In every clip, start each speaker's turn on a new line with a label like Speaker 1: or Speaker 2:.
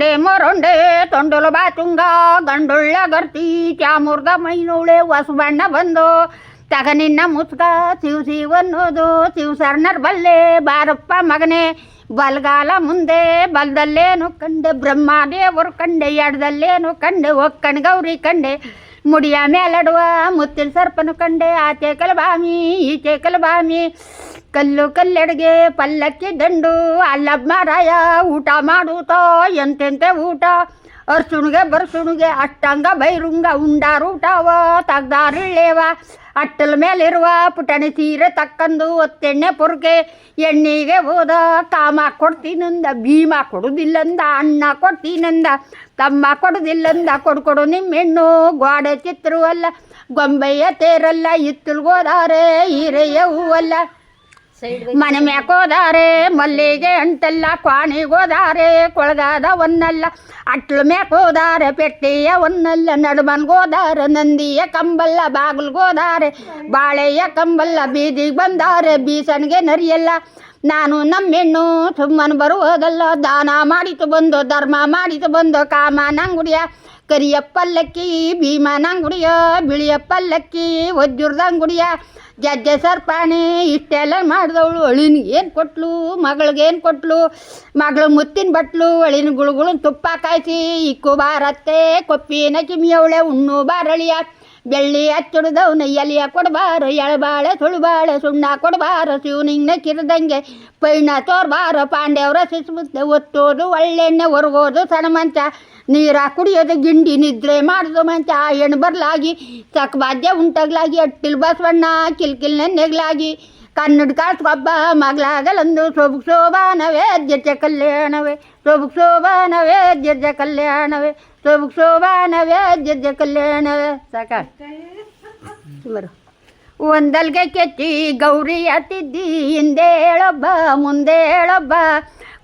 Speaker 1: ತೊಂಡೆ ಮೊರೊಂಡೆ ತೊಂಡಲು ಬಾತುಂಗ ಗಂಡುಳ್ಳ ಗರ್ತಿ ಚಾಮುರ್ದ ಮೈನೂಳೆ ಹೊಸ ಬಣ್ಣ ಬಂದು ತಗ ನಿನ್ನ ಮುಸ್ಕ ಅನ್ನೋದು ಶಿವಸರ್ನರ್ ಬಲ್ಲೆ ಬಾರಪ್ಪ ಮಗನೇ ಬಲ್ಗಾಲ ಮುಂದೆ ಬಲ್ದಲ್ಲೇನು ಕಂಡೆ ಬ್ರಹ್ಮದೇವರು ಕಂಡೆ ಎಡದಲ್ಲೇನು ಕಂಡೆ ಒಕ್ಕಣ ಗೌರಿ ಕಂಡೆ ಮುಡಿಯ ಮೇಲಡುವ ಮುತ್ತಿನ ಸರ್ಪನು ಕಂಡೆ ಆಚೆ ಕಲಬಾಮಿ ಈಚೆ ಕಲಬಾಮಿ ಕಲ್ಲು ಕಲ್ಲೆಡೆಗೆ ಪಲ್ಲಕ್ಕಿ ದಂಡು ಅಲ್ಲಬ್ಬ ಮಾರಾಯ ಊಟ ಮಾಡುತ್ತೋ ಎಂತೆಂತೆ ಊಟ ಅರ್ಸುಣಿಗೆ ಬರ್ಸುಣಿಗೆ ಅಷ್ಟಂಗ ಬೈರುಂಗ ಉಂಡಾರೂಟವ ತಗ್ದಾರಿಳ್ಳೇವ ಅಟ್ಟಲ ಮೇಲಿರುವ ಪುಟಣಿ ಸೀರೆ ತಕ್ಕಂದು ಒತ್ತೆಣ್ಣೆ ಪೊರ್ಕೆ ಎಣ್ಣೆಗೆ ಹೋದ ಕಾಮ ಕೊಡ್ತೀನಂದ ಭೀಮ ಕೊಡುವುದಿಲ್ಲಂದ ಅಣ್ಣ ಕೊಡ್ತೀನಂದ ತಮ್ಮ ಕೊಡುವುದಿಲ್ಲಂದ ಕೊಡು ನಿಮ್ಮೆಣ್ಣು ಗೋಡೆ ಚಿತ್ರವಲ್ಲ ಗೊಂಬೆಯ ತೇರಲ್ಲ ಇತ್ತಲ್ಗೋದಾರೆ ಹೀರೆಯ ಹೂವಲ್ಲ ಮನೆ ಮ್ಯಾಕೋದಾರೆ ಮಲ್ಲಿಗೆ ಅಂಟಲ್ಲ ಕ್ವಾಣಿಗೋದಾರೆ ಕೊಳಗಾದ ಒನ್ನಲ್ಲ ಅಟ್ಲ ಮ್ಯಾಕೋದಾರೆ ಪೆಟ್ಟಿಯ ಒನ್ನಲ್ಲ ನಡುಮನ್ಗೋದಾರೆ ನಂದಿಯ ಕಂಬಲ್ಲ ಬಾಗಿಲ್ಗೋದಾರೆ ಬಾಳೆಯ ಕಂಬಲ್ಲ ಬೀದಿಗೆ ಬಂದಾರೆ ಬೀಸಣಿಗೆ ನರಿಯಲ್ಲ ನಾನು ನಮ್ಮೆಣ್ಣು ಸುಮ್ಮನೆ ಬರುವುದಲ್ಲ ದಾನ ಮಾಡಿತು ಬಂದು ಧರ್ಮ ಮಾಡಿತು ಬಂದು ಕಾಮ ನಂಗುಡಿಯ ಕರಿಯ ಪಲ್ಲಕ್ಕಿ ಭೀಮ ನಂಗುಡಿಯ ಬಿಳಿಯ ಪಲ್ಲಕ್ಕಿ ವಜ್ರದ ಜಜ್ಜೆ ಸರ್ಪಾಣಿ ಇಷ್ಟೆಲ್ಲ ಮಾಡಿದವಳು ಅಳಿನಿಗೆ ಏನು ಕೊಟ್ಲು ಮಗಳಿಗೇನು ಕೊಟ್ಲು ಮಗಳು ಮುತ್ತಿನ ಬಟ್ಲು ಅಳಿನ ಗುಳುಗುಳು ತುಪ್ಪ ಕಾಯಿಸಿ ಇಕ್ಕು ಬಾರತ್ತೆ ಕೊಪ್ಪಿನ ಕಿಮಿಯವಳೆ ಉಣ್ಣು ಬಾರಳಿಯ ಬೆಳ್ಳಿ ಹಚ್ಚಿಡ್ದವನ ಎಲಿಯ ಕೊಡಬಾರ ಎಳಬಾಳೆ ಸುಳುಬಾಳೆ ಸುಣ್ಣ ಕೊಡಬಾರ ಶಿವನಿಂಗ್ನ ಕಿರಿದಂಗೆ ಪೈಣ ತೋರ್ಬಾರ ಪಾಂಡ್ಯವ್ರ ಸಿಸ್ಬುತ್ತೆ ಒತ್ತೋದು ಒಳ್ಳೆಣ್ಣೆ ಹೊರಗೋದು ಸಣ್ಣ ಮಂಚ ನೀರ ಕುಡಿಯೋದು ಗಿಂಡಿ ನಿದ್ರೆ ಮಾಡೋದು ಮಂಚ ಹೆಣ್ಣು ಬರಲಾಗಿ ಸಕ್ಬಾದ್ಯ ಉಂಟಾಗ್ಲಾಗಿ ಅಟ್ಟಿಲ್ ಬಸವಣ್ಣ ಕಿಲ್ಕಿಲ್ನ ನೆಗ್ಲಾಗಿ ಕನ್ನಡ ಕಾಸ್ಕೊಬ್ಬ ಮಗಳಾಗಲಂದು ಸೊಬಗು ಶೋಭಾನವೇ ಜರ್ಜ ಕಲ್ಯಾಣವೇ ಸೊಬಗು ಶೋಭಾನವೇ ಜರ್ಜ ಕಲ್ಯಾಣವೇ ಸೊಬಗು ಶೋಭಾನವೇ ಜರ್ಜ ಕಲ್ಯಾಣವೇ ಸಾಕ ಸುಮಾರು ಒಂದಲ್ಗೆ ಕೆಚ್ಚಿ ಗೌರಿ ಹತ್ತಿದ್ದಿ ಹಿಂದೆ ಹೇಳೊಬ್ಬ ಮುಂದೆ ಹೇಳೊಬ್ಬ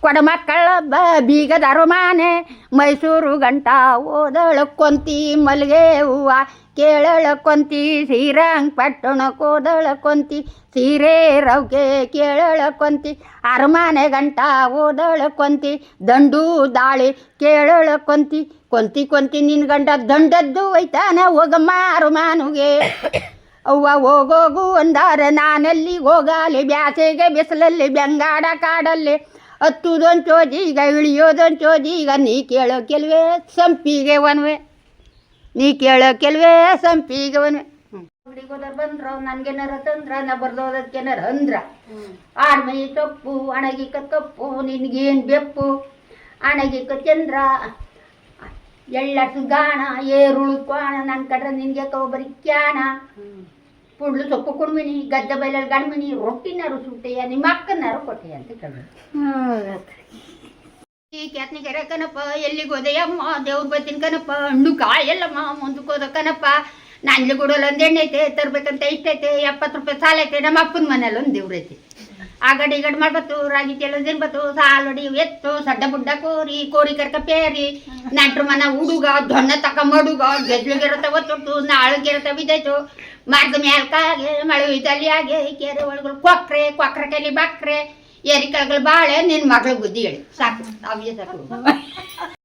Speaker 1: ಕೊಡಮಕ್ಕಳಬ್ಬ ಬೀಗದ ಅರಮಾನೆ ಮೈಸೂರು ಗಂಟ ಓದಳಕ್ಕೊಂತಿ ಮಲ್ಲಿಗೆ ಹೂವು ಕೇಳಳಕ್ಕೊಂತಿ ಶ್ರೀರಂಗಪಟ್ಟಣಕ್ಕೋದಳಕ್ಕೊಂತಿ ಸೀರೆ ರವ್ಗೆ ಕೇಳಳಕ್ಕೊಂತಿ ಅರಮಾನೆ ಗಂಟ ಓದಳಕ್ಕೊಂತಿ ದಂಡು ದಾಳಿ ಕೇಳಳಕ್ಕೊಂತಿ ಕೊಂತಿ ಕೊಂತಿ ನಿನ್ನ ಗಂಡ ದಂಡದ್ದು ಒಯ್ತಾನೆ ಹೋಗಮ್ಮ ಅರಮಾನುಗೆ ಅವ್ವ ಹೋಗೋಗು ಅಂದಾರೆ ನಾನೆಲ್ಲಿಗೆ ಹೋಗಲಿ ಬ್ಯಾಸೆಗೆ ಬಿಸಿಲಲ್ಲಿ ಬೆಂಗಾಡ ಕಾಡಲ್ಲಿ ಹತ್ತುದೊಂದು ಚೋಜಿ ಈಗ ಇಳಿಯೋದೊಂದು ಚೋಜಿ ಈಗ ನೀ ಕೇಳೋ ಕೆಲವೇ ಸಂಪಿಗೆ ಒನ್ವೆ ನೀ ಕೇಳೋ ಕೆಲವೇ ಸಂಪಿಗೆ ಒನ್ವೆ ಹುಡುಗೋದರ್ ಬಂದ್ರು ನನ್ಗೇನಾರ ತಂದ್ರ ನಾ ಬರ್ದೋದಕ್ಕೇನಾರ ಅಂದ್ರ ಆಡ್ಮೈ ಸೊಪ್ಪು ಅಣಗಿಕ ಕಪ್ಪು ನಿನ್ಗೇನು ಬೆಪ್ಪು ಅಣಗಿಕ ಚಂದ್ರ ಎಳ್ಳಸು ಗಾಣ ಏರುಳು ಕ್ವಾಣ ನನ್ನ ಕಡ್ರೆ ನಿನಗೆ ಬರೀ ಕ್ಯಾಣ ಪುಡ್ಲು ಸೊಪ್ಪು ಕುಣ್ಮಿನಿ ಗದ್ದೆ ಬೈಲಲ್ಲಿ ಗಣ್ಮಿನಿ ರೊಟ್ಟಿನಾರು ಸುಟ್ಟೆಯ ನಿಮ್ಮ ಅಕ್ಕನಾರು ಕೊಟ್ಟೆಯ ಅಂತ ಕೇಳಿದ್ರು ಈ ಕ್ಯಾತ್ನಿಗೆರೆ ಕನಪ್ಪ ಎಲ್ಲಿಗೋದೆಯಮ್ಮ ದೇವ್ರ ಬತ್ತಿನ ಕನಪ್ಪ ಹಣ್ಣು ಕಾಯಲ್ಲಮ್ಮ ಮುಂದಕ್ಕೋದ ಕನಪ್ಪ ನಂಜೆ ಗುಡೋಲ್ ಒಂದು ಎಣ್ಣೆ ಐತೆ ತರ್ಬೇಕಂತ ಇಷ್ಟೈತೆ 70 ರೂಪಾಯಿ ಸಾಲ ಐತೆ ನಮ್ಮ ಅಪ್ಪನ ಮನೇಲಿ ಒಂದು ದೇವ್ರೈತೆ ಆ ಗಡಿ ಗಡ್ ಮಾಡ್ಬತ್ತು ರಾಗಿ ಕೆಲೊಂದೇನು ಬತ್ತು ಸಾಲೊಡಿ ಎತ್ತು ಸಡ್ಡ ಬುಡ್ಡ ಕೋರಿ ಕರ್ಕ ಪೇರಿ ನಂಟ್ರ ಮನ ಹುಡುಗ ದೊಣ್ಣ ತಕ ಮಡುಗ ಗೆಜ್ಲಿಗಿರತ್ತ ಒತ್ತೊಟ್ಟು ನಾಳಿಗಿರತ್ತ ಬಿದ್ದಾಯ್ತು ಮರದ ಮ್ಯಾಲ್ಕಾಗೆ ಮಳೆ ಇದಲ್ಲಿ ಹಾಗೆ ಕೆರೆ ಒಳಗಳು ಕೊಕ್ರೆ ಕೈಲಿ ಬಕ್ರೆ ಏರಿ ಕೆಳಗಲ್ ಬಾಳೆ ನಿನ್ನ ಮಗಳು ಬುದ್ಧಿ ಹೇಳಿ ಸಾಕು ಅವೇ ಸಾಕು